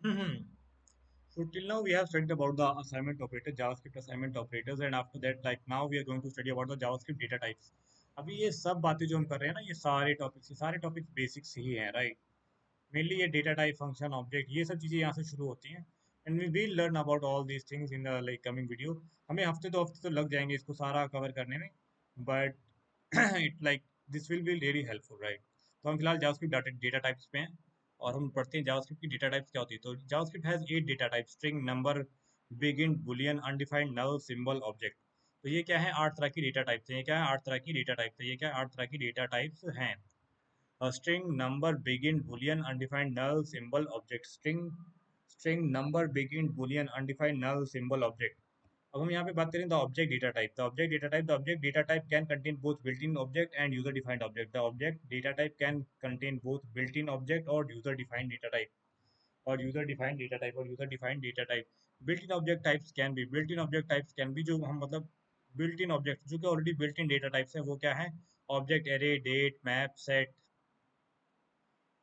Mhm. So till now we have studied about the assignment operator, JavaScript assignment operators, and after that, like now we are going to study about the JavaScript data types. अभी ये सब बातें जो हम कर रहे हैं ना, ये सारे टॉपिक्स बेसिक्स ही हैं, राइट? मेनली ये डेटा टाइप, फंक्शन, ऑब्जेक्ट, ये सब चीजें यहाँ से शुरू होती हैं. And we will learn about all these things in the like coming video. हमें हफ्ते 2 हफ्ते तो लग जाएंगे इसको सारा कवर करने में, but it like this will be very helpful, right? तो हम फिलहाल जावास्क्रिप्ट डेटा टाइप्स पे हैं और हम पढ़ते हैं जावास्क्रिप्ट की डेटा टाइप्स क्या होती है. तो JavaScript has 8 data type: string, number, bigint, boolean, undefined, null, symbol, object. तो ये क्या है? 8 तरह की डेटा टाइप्स हैं. ये क्या है? 8 तरह की डेटा टाइप्स है. ये क्या है? 8 तरह की डेटा टाइप्स हैं. String, number, begin, boolean, undefined, null, symbol, object. String, number, begin, boolean, undefined, null, symbol, object. अब हम यहाँ पे बात करें the object data type. The object data type can contain both built in object and user defined object. The object data type can contain both built in object और user defined data type. और user defined data type. Built in object types can be जो हम मतलब built in object जो कि already built in data types है वो क्या है? Object array, date, map, set,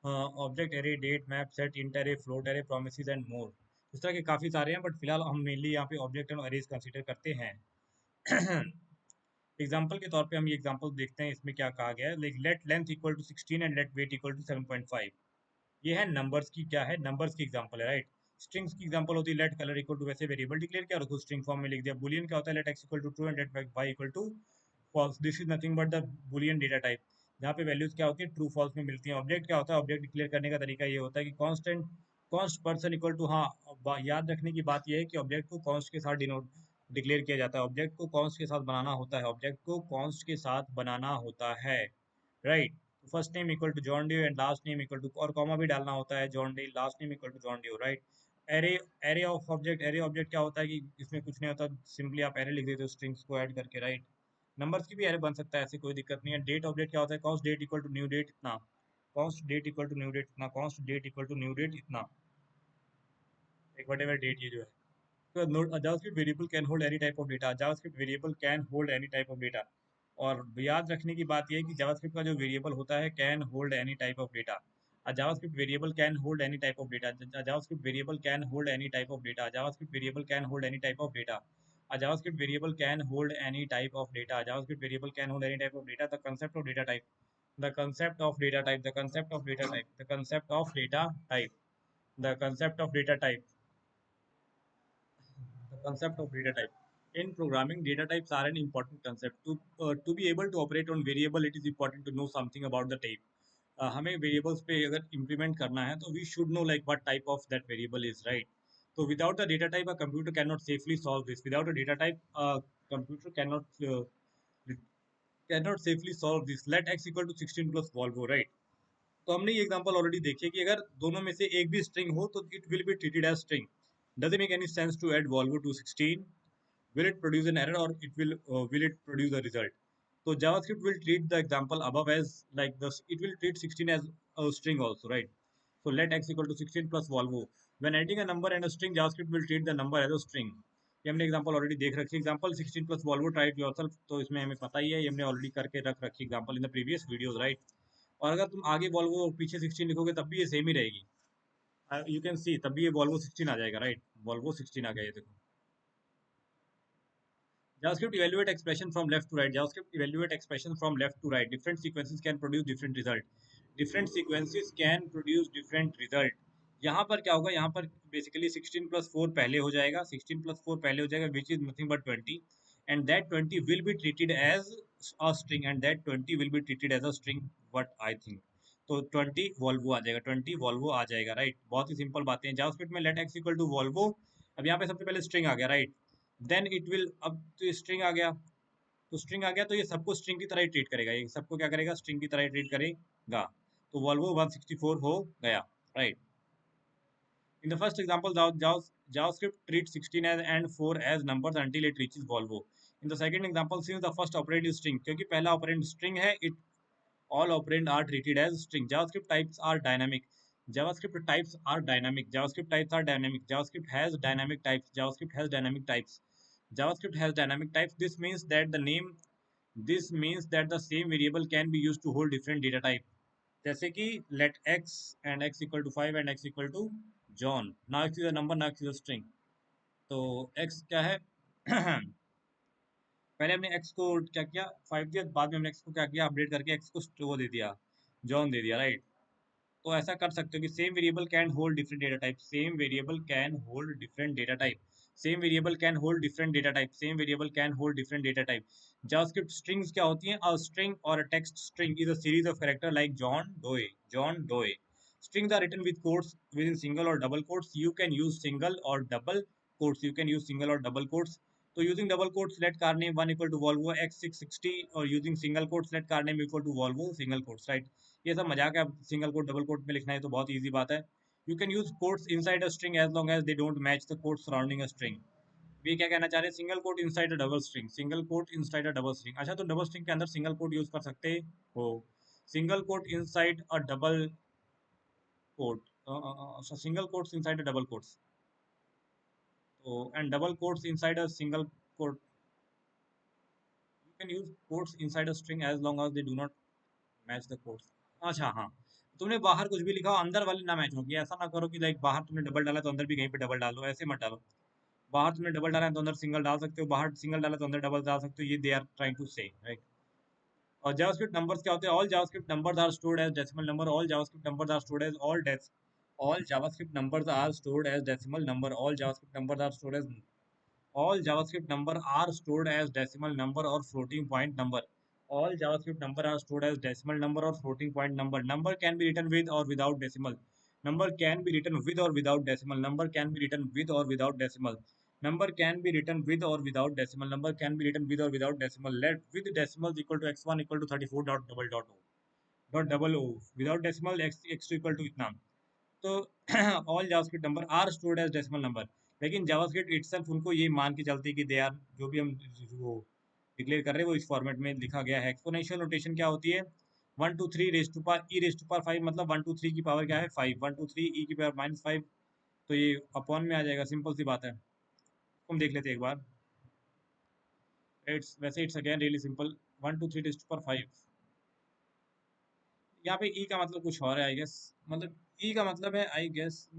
object array, date, map, set, int array, float array, promises and more. इस तरह के काफ़ी सारे हैं, बट फिलहाल हम मेनली यहाँ पे ऑब्जेक्ट एंड एरेज कंसीडर करते हैं. एग्जाम्पल के तौर पे हम ये एग्जाम्पल देखते हैं. इसमें क्या कहा गया है? Like let length equal to 16 and let weight equal to 7.5. ये है नंबर्स की, क्या है? नंबर्स की एग्जाम्पल है, राइट? स्ट्रिंग्स की एग्जाम्पल होती है लेट कलर इक्वल टू, वैसे वेरिएबल डिक्लेयर किया और उसको स्ट्रिंग फॉर्म में लिख दिया. बुलियन क्या होता है? Let x equal to true and let y equal to false. This is nothing but the boolean data type, जहाँ पे वैल्यूज क्या होती है? ट्रू फॉल्स में मिलती है. ऑब्जेक्ट क्या होता है? ऑब्जेक्ट डिक्लेयर करने का तरीका ये होता है कि constant const person equal to, हाँ, याद रखने की बात यह है कि ऑब्जेक्ट को कॉन्स्ट के साथ डिनोट डिक्लेयर किया जाता है. ऑब्जेक्ट को कॉन्स्ट के साथ बनाना होता है. ऑब्जेक्ट को कॉन्स्ट के साथ बनाना होता है, right? First name equal to John Doe and last name equal to, और कॉमा भी डालना होता है, John D, last name equal to John Doe, right? Array array of object. Array object क्या होता है कि इसमें कुछ नहीं होता, सिंपली आप एरे लिख देते हो स्ट्रिंग्स को ऐड करके, राइट? नंबर्स की भी एरे बन सकता है, ऐसी कोई दिक्कत नहीं है. डेट ऑब्जेक्ट क्या होता है? Const date equal to new date इतना, const date equal to new date इतना, const date equal to new date इतना, एक वट एवर डेट ये जो है. तो note, JavaScript variable can hold any type of data. JavaScript variable can hold any type of data. और याद रखने की बात यह है कि जावास्क्रिप्ट का जो वेरिएबल होता है can hold any type of data. A JavaScript variable can hold any type of data. A JavaScript variable can hold any type of data. A JavaScript variable can hold any type of data. A JavaScript variable can hold any type of data. A JavaScript variable can hold any type of data. The concept of data type. The concept of data type. The concept of data type. The concept of data type. The concept of data type. The concept of data type. In programming, data types are an important concept. To be able to operate on variable, it is important to know something about the type. हमें variables पे अगर implement करना है तो we should know like what type of that variable is, right? तो without the data type a computer can not safely solve this. Without a data type computer can not safely solve this. Let x equal to 16 plus Volvo, right? तो हमने ये example already देखी है कि अगर दोनों में से एक भी स्ट्रिंग हो तो it will be treated as string. Does it make any sense to add Volvo to 16? Will it produce an error, or will it produce a result? So JavaScript will treat the example above as like this. It will treat 16 as a string also, right? So let x equal to 16 plus Volvo. When adding a number and a string, JavaScript will treat the number as a string. ये हमने example already देख रखी है. Example 16 plus Volvo try it yourself, तो इसमें हमें पता ही है, ये हमने ऑलरेडी करके रख रखी example in the previous videos, right? और अगर तुम आगे वॉल्वो और पीछे 16 लिखोगे तब भी ये सेम ही रहेगी. यू कैन सी तब भी ये वॉल्वो 16 आ जाएगा, राइट? वॉल्वो 16 आ गया, ये देखो. JavaScript evaluate expression from left to right. JavaScript evaluate expression from left to right. Different sequences can produce different result. Different sequences can produce different result. यहाँ पर क्या होगा? यहाँ पर बेसिकली 16 प्लस 4 पहले हो जाएगा. 16 प्लस 4 पहले हो जाएगा, which is nothing but 20. And that 20 will be treated as a string, and that 20 will be treated as a string, what I think. तो 20 वॉल्वो आ जाएगा, 20 वॉल्वो आ जाएगा, राइट? बहुत ही सिंपल बातें हैं. जावास्क्रिप्ट में let x equal to Volvo. अब यहाँ पे सबसे पहले स्ट्रिंग आ गया, राइट? देन इट विल, अब तो स्ट्रिंग आ गया, तो स्ट्रिंग आ गया तो ये सबको स्ट्रिंग की तरह ही ट्रीट करेगा. ये सबको क्या करेगा? स्ट्रिंग की तरह ही ट्रीट करेगा. तो वॉल्वो 164 हो गया, right? In the first example, JavaScript treats 16 as and 4 as numbers until it reaches Volvo. In the second example, since the first operand is string, क्योंकि पहला operand string है, it all operand are treated as string. JavaScript types are dynamic. JavaScript types are dynamic. JavaScript types are dynamic. JavaScript has dynamic types. JavaScript has dynamic types. JavaScript has dynamic types. This means that the same variable can be used to hold different data type. जैसे कि let x and x equal to 5 and x equal to John, now x is a number, now x is a string. तो x क्या है? पहले हमने x को क्या किया, 5 दिया, बाद में हमने एक्स को क्या किया, अपडेट करके एक्स को वो दे दिया, जॉन दे दिया, राइट। तो ऐसा कर सकते हो कि same variable can hold different data type, same variable can hold different data type, same variable can hold different data type, same variable can hold different data type. JavaScript strings क्या होती हैं? A string और a text string is a series of character like John Doe, John Doe. Strings are written with quotes within single or double quotes. You can use single or double quotes. You can use single or double quotes. So using double quotes, let car name 1 equal to Volvo X660, or using single quotes, let car name equal to Volvo single quotes, right? ये सब मजाक है, single quote double coat में लिखना है तो बहुत easy बात है। You can use quotes inside a string as long as they don't match the quote surrounding a string. ये क्या कहना चाह रहे हैं? Single quote inside a double string, single quote inside a double string. अच्छा, तो डबल स्ट्रिंग के अंदर सिंगल कोट यूज कर सकते हो। Single quote inside a double quote, single quotes inside a double quotes, तो and double quotes inside a single quote. You can use quotes inside a string as long as they do not match the quotes. अच्छा हाँ, तुमने बाहर कुछ भी लिखा हो, अंदर वाले ना मैच होगी। ऐसा ना करो कि लाइक बाहर तुमने डबल डाला तो अंदर भी कहीं पे डबल डालो, ऐसे मत डालो। बाहर तुमने डबल डाला है तो अंदर सिंगल डाल सकते हो, बाहर सिंगल डाला तो अंदर डबल डाल सकते हो। ये they are trying to say, right. और जावास्क्रिप्ट नंबर्स क्या होते हैं? All JavaScript numbers are stored as decimal number, all JavaScript numbers are stored as all JavaScript numbers are stored as decimal number, all JavaScript numbers are stored as all JavaScript number are stored as decimal number or floating point number. All JavaScript number are stored as decimal number or floating point number. Number can be written with or without decimal. Number can be written with or without decimal. Number can be written with or without decimal. Number can be written with or without decimal. Number can be written with or without decimal. Let with decimals equal to x1 equal to 34 dot double dot o dot double o. Without decimal x2 equal to इतना। तो all JavaScript number are stored as decimal number. लेकिन JavaScript itself उनको ये मान के चलती है कि दे आर, जो भी हम वो डिक्लेयर कर रहे हैं वो इस फॉर्मेट में लिखा गया है। एक्सपोनेंशियल नोटेशन क्या होती है? 1 2 3 raise to power e raise to power 5, मतलब 1 2 3 की पावर क्या है? 5, 1 2 3 ई की पावर -5। तो ये अपॉन में आ जाएगा, सिंपल सी बात है। हम देख लेते हैं एक बार। इट्स वैसे it's again really simple, 1 2 3 raise to power 5। यहाँ पे ई का मतलब कुछ और है आई गेस, मतलब ई का मतलब है आई गेस,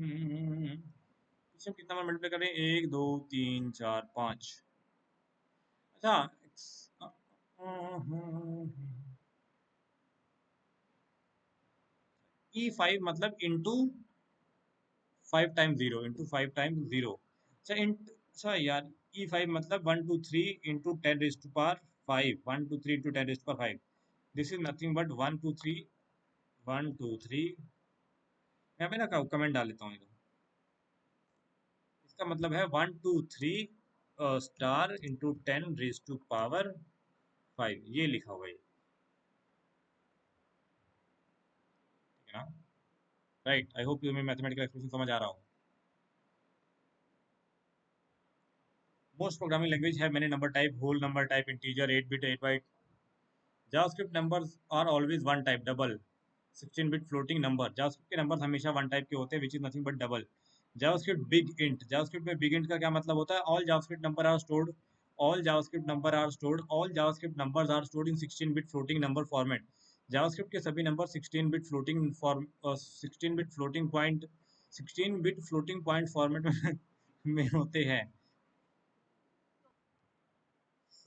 इसमें कितना बार मल्टीप्लाई करें? 1 2 3 4 5। अच्छा, ई 5 मतलब इंटू 5 टाइम 0, इंटू 5 टाइम 0। अच्छा अच्छा यार, ई 5 मतलब 1 2 3 into 10 raise to power 5, 1 2 3 into 10 raise to power 5। This is nothing but 1 2 3, 1 2 3। यहाँ पे ना कमेंट डाल लेता हूँ। इसका मतलब है 1 2 3 star into 10 raise to power 5, ये लिखा हुआ है, ठीक है ना? राइट, आई होप तुम्हें मैथमेटिकल एक्सप्रेशन समझ आ रहा हो। मोस्ट प्रोग्रामिंग लैंग्वेज है मैंने number type, whole number type, integer, 8 bit, 8 byte. JavaScript numbers are always one type, double. 16 bit floating number, JavaScript के नंबर हमेशा वन टाइप के होते हैं, which is nothing but double. JavaScript big int, JavaScript में big int का क्या मतलब होता है? All JavaScript number are stored, all JavaScript number are stored, all JavaScript numbers are stored in 16 bit floating number format. JavaScript के सभी number 16 bit floating form 16 bit floating point 16 bit floating point format में में होते हैं।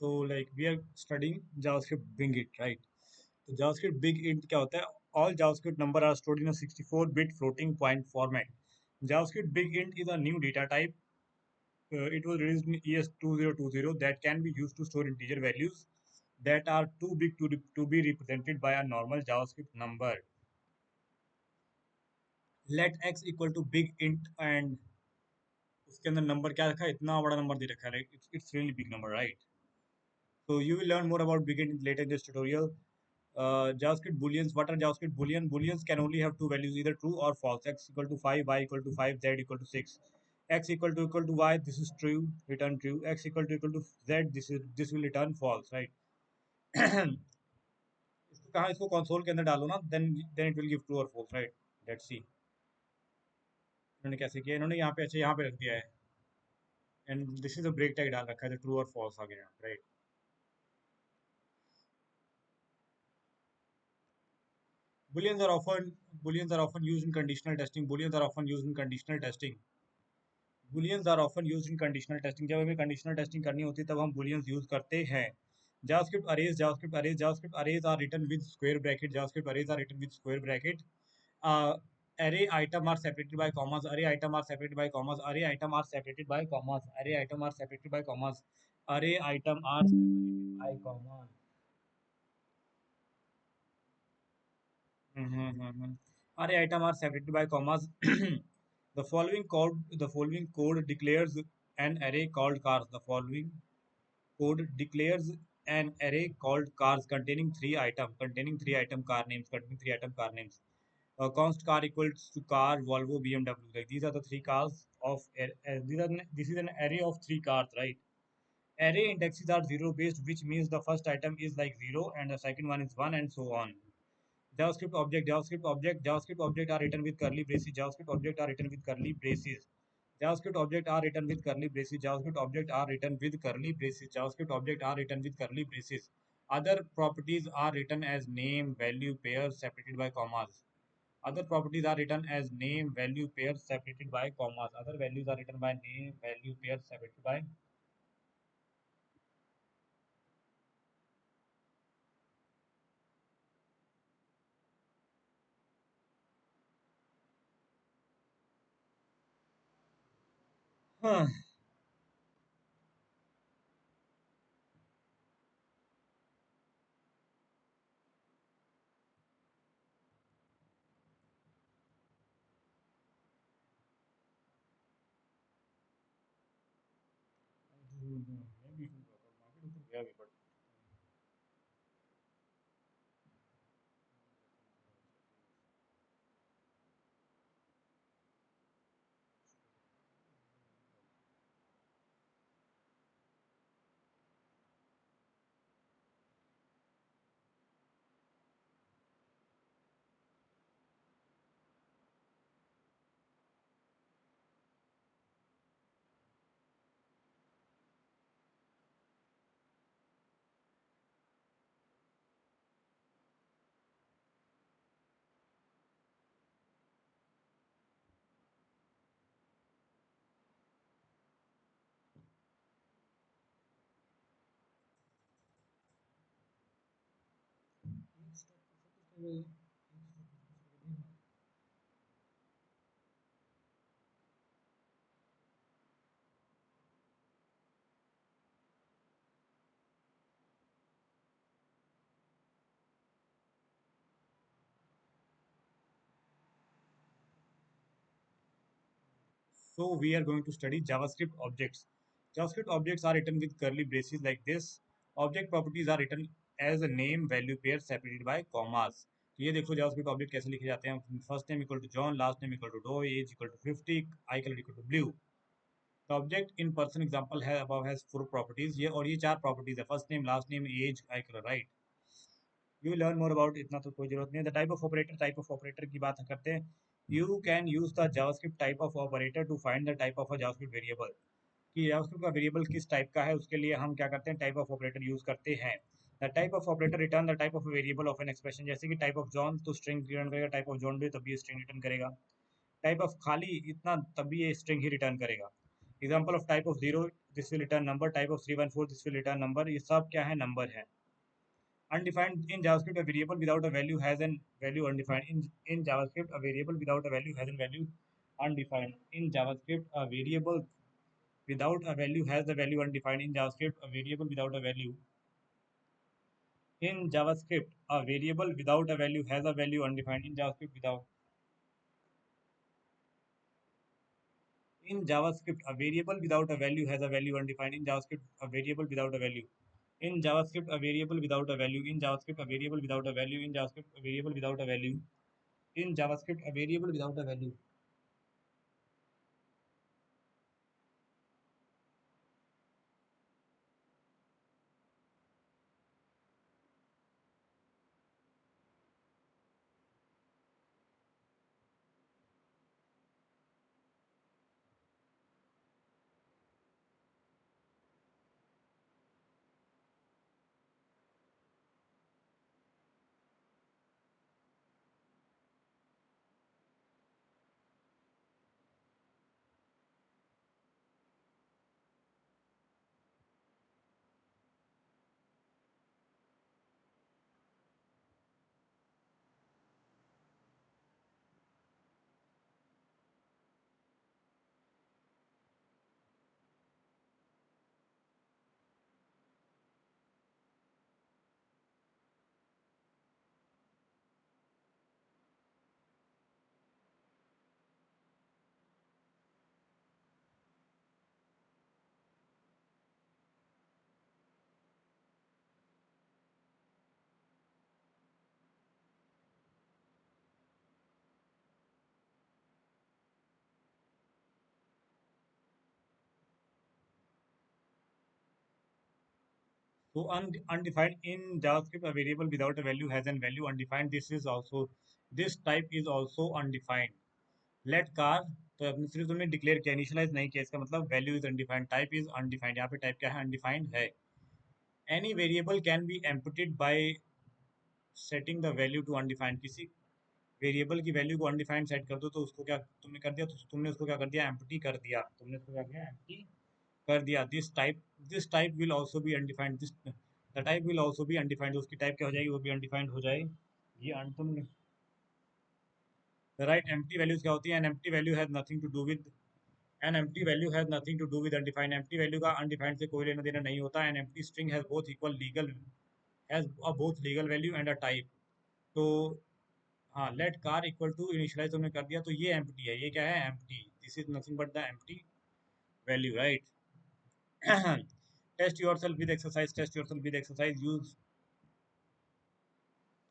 So like we are studying JavaScript Big Int, right? तो JavaScript Big Int क्या होता है? All JavaScript number are stored in a 64-bit floating point format. JavaScript Big Int is a new data type. It was released in ES 2020 that can be used to store integer values that are too big to be represented by a normal JavaScript number. Let x equal to big int and उसके अंदर number क्या रखा है? इतना बड़ा number दे रखा है, it's really big number, right? So you will learn more about big int later in this tutorial. JavaScript booleans. What are JavaScript boolean? Booleans can only have two values, either true or false. X equal to 5, y equal to 5, z equal to 6. X equal to y, this is true, return true. X equal to z, this will return false, right? इसको कहाँ, इसको console के अंदर डालो ना, then it will give true or false, right? Let's see इन्होंने कैसे किया। इन्होंने यहाँ पे, अच्छा यहाँ पे रख दिया है, and this is a break tag डाल रखा है, ट्रू और फॉल्स आ गया, right. Booleans are often Booleans are often used in conditional testing. Booleans are often used in conditional testing. Booleans are often used in conditional testing. जब हमें conditional testing करनी होती है तब हम booleans use करते हैं. JavaScript arrays are written with square bracket. JavaScript arrays are written with square bracket. uh, Array item are separated by commas. Array item are separated by commas. Array item are separated by commas. Array item are separated by commas. Array item are separated by commas. Array item are separated by commas. The following code declares an array called cars. The following code declares an array called cars containing three item car names. Const car equals to car, Volvo, BMW. Like these are the three cars of this is an array of three cars, right? Array indexes are zero based, which means the first item is like zero and the second one is one and so on. JavaScript object are written with curly braces. JavaScript object are written with curly braces. JavaScript object are written with curly braces. JavaScript object are written with curly braces. JavaScript object are written with curly braces. Other properties are written as name, value, pairs separated by commas. Other properties are written as name, value, pairs separated by commas. Other values are written by name, value, pairs separated by. Huh. Maybe it will work out. Market ऊपर गया भी, but so we are going to study JavaScript objects. JavaScript objects are written with curly braces like this. Object properties are written as a name value pair separated by commas. तो ये देखो JavaScript object कैसे लिखे जाते हैं. First name equal to John, last name equal to Doe, age equal to 50, eye color equal to blue. The object in person example है above has four properties. ये और ये चार properties है. First name, last name, age, eye color, right? You will learn more about इतना तो कोई जरूरत नहीं है. The type of operator की बात करते हैं. You can use the JavaScript type of operator to find the type of a JavaScript variable. कि JavaScript का वेरिएबल किस टाइप का है उसके लिए हम क्या करते हैं, टाइप ऑफ ऑपरेटर यूज करते हैं. The type of operator return the type of variable of an expression. जैसे कि टाइप ऑफ जॉन तो स्ट्रिंग रिटर्न करेगा, टाइप ऑफ जॉन भी तब भी स्ट्रिंग रिटर्न करेगा, टाइप ऑफ खाली इतना तब भी ये स्ट्रिंग ही रिटर्न करेगा. Example of type of zero, this will return number. Type of 314, this will return number. ये सब क्या है, नंबर है. Undefined in JavaScript, a variable without a value has an value undefined. In JavaScript, a variable without a value has a value undefined. In JavaScript, a variable without a value has the value undefined. In JavaScript, a variable without a value. In JavaScript, a variable without a value has a value undefined. In JavaScript, a variable without a value has a value undefined. In JavaScript, a variable without a value. In JavaScript, a variable without a value. In JavaScript, a variable without a value. In JavaScript, a variable without a value. In JavaScript, a variable without a value. So undefined in JavaScript, a variable without a value has an value undefined. This type is also undefined. Let car, तो अपने सिर्फ तुमने declare किया, initialise नहीं किया, इसका मतलब value is undefined, type is undefined, यहाँ पे टाइप क्या है, अनडिफाइंड है. Any variable can be emptied by setting the value to undefined. किसी वेरिएबल की वैल्यू को अनडिफाइंड सेट कर दो तो उसको क्या तुमने कर दिया, तो तुमने उसको क्या कर दिया, एम्प्टी कर दिया, तुमने उसको क्या किया, एम्प्टी कर दिया. This type will also be undefined, this the type will also be undefined. उसकी टाइप क्या हो जाएगी, वो भी अनडिफाइंड हो जाएगी. ये तुम राइट, एम्प्टी वैल्यूज क्या होती है, an empty value has nothing to do with an empty value has nothing to do with undefined. Empty value का अनडिफाइंड से कोई लेना देना नहीं होता. An empty string has both equal legal has a both legal value and a type. तो हाँ, let car equal to initialize तुमने कर दिया, तो ये एम्प्टी है, ये क्या है, empty. This is nothing but the empty value, right. Test yourself with exercise, test yourself with exercise use.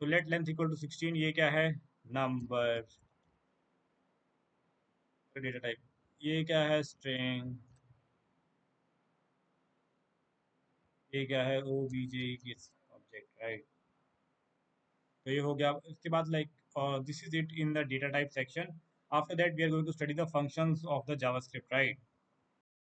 तो लेट लेंथ इक्वल टू 16, ये क्या है, नंबर, डेटा टाइप. ये क्या है, स्ट्रिंग. ये क्या है, ओबीजे की ऑब्जेक्ट, राइट. तो ये हो गया. इसके बाद like this is it in the data type section. After that we are going to study the functions of the JavaScript, right.